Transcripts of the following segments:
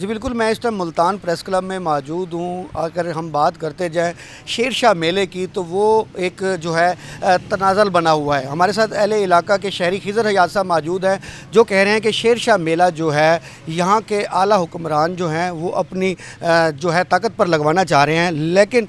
जी बिल्कुल, मैं इस टाइम मुल्तान प्रेस क्लब में मौजूद हूँ। अगर हम बात करते जाएँ शेर शाह मेले की, तो वो एक जो है तनाज़ुल बना हुआ है। हमारे साथ अहले इलाका के शहरी खिज़र हयात साहब मौजूद हैं, जो कह रहे हैं कि शेर शाह मेला जो है, यहाँ के आला हुक्मरान जो हैं वो अपनी जो है ताकत पर लगवाना चाह रहे हैं, लेकिन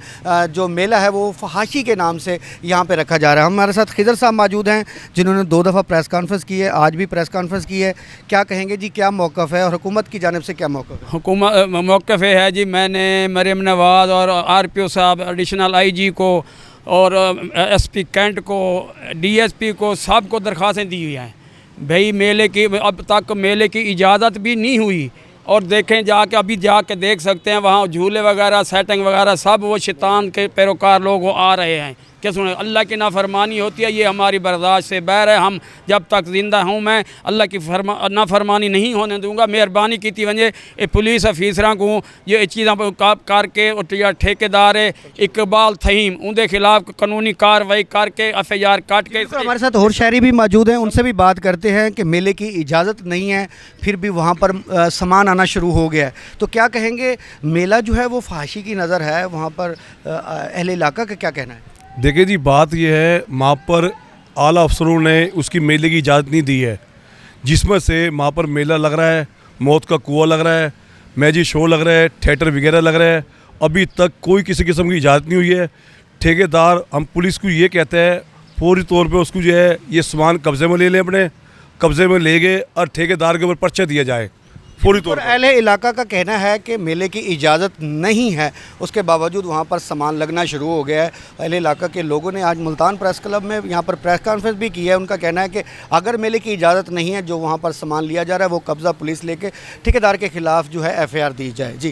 जो मेला है वो फहाशी के नाम से यहाँ पे रखा जा रहा है। हमारे साथ खिज़र साहब मौजूद हैं, जिन्होंने 2 दफ़ा प्रेस कॉन्फ्रेंस की है, आज भी प्रेस कॉन्फ्रेंस की है। क्या कहेंगे जी, क्या मौक़िफ़ है और हुकूमत की जानिब से क्या मौक़िफ़ है? हुकूमत मौक़िफ़ है जी, मैंने मरीम नवाज़ और RPO साहब, एडिशनल IG को और SP कैंट को, DSP को, सब को दरख्वास्तें दी हुई हैं। भाई मेले की अब तक मेले की इजाज़त भी नहीं हुई, और देखें जाके, अभी जाके देख सकते हैं वहाँ झूले वगैरह, सेटिंग वगैरह सब वो शैतान के पैरोकार लोग वो आ रहे हैं। क्या सुने, अल्लाह की नाफरमानी होती है, ये हमारी बर्दाश्त से बाहर है। हम जब तक ज़िंदा हूँ मैं अल्लाह की नाफरमानी नहीं होने दूँगा। मेहरबानी की वजह ये पुलिस अफीसर को ये चीज़ा करके ठेकेदार इकबाल थहीम उनके खिलाफ कानूनी कार्रवाई करके FIR काट के। हमारे साथ और शहरी भी मौजूद हैं, उनसे भी बात करते हैं कि मेले की इजाज़त नहीं है, फिर भी वहाँ पर सामान आना शुरू हो गया है। तो क्या कहेंगे, मेला जो है वो फहाशी की नज़र है, वहाँ पर अहले इलाका का क्या कहना है? देखिए जी, बात यह है, वहाँ पर आला अफसरों ने उसकी मेले की इजाज़त नहीं दी है, जिसमें से वहाँ पर मेला लग रहा है, मौत का कुआं लग रहा है, मैजिक शो लग रहा है, थिएटर वगैरह लग रहा है। अभी तक कोई किसी किस्म की इजाज़त नहीं हुई है। ठेकेदार, हम पुलिस को ये कहते हैं फौरी तौर पे उसको जो है ये सामान कब्ज़े में ले लें, अपने कब्ज़े में ले गए और ठेकेदार के ऊपर पर्चा दिया जाए फौरी तौर पर। अहले इलाका का कहना है कि मेले की इजाज़त नहीं है, उसके बावजूद वहाँ पर सामान लगना शुरू हो गया है। अहले इलाका के लोगों ने आज मुल्तान प्रेस क्लब में यहाँ पर प्रेस कॉन्फ्रेंस भी की है। उनका कहना है कि अगर मेले की इजाज़त नहीं है, जो वहाँ पर सामान लिया जा रहा है वो कब्ज़ा पुलिस लेके ठेकेदार के ख़िलाफ़ जो है FIR दी जाए। जी।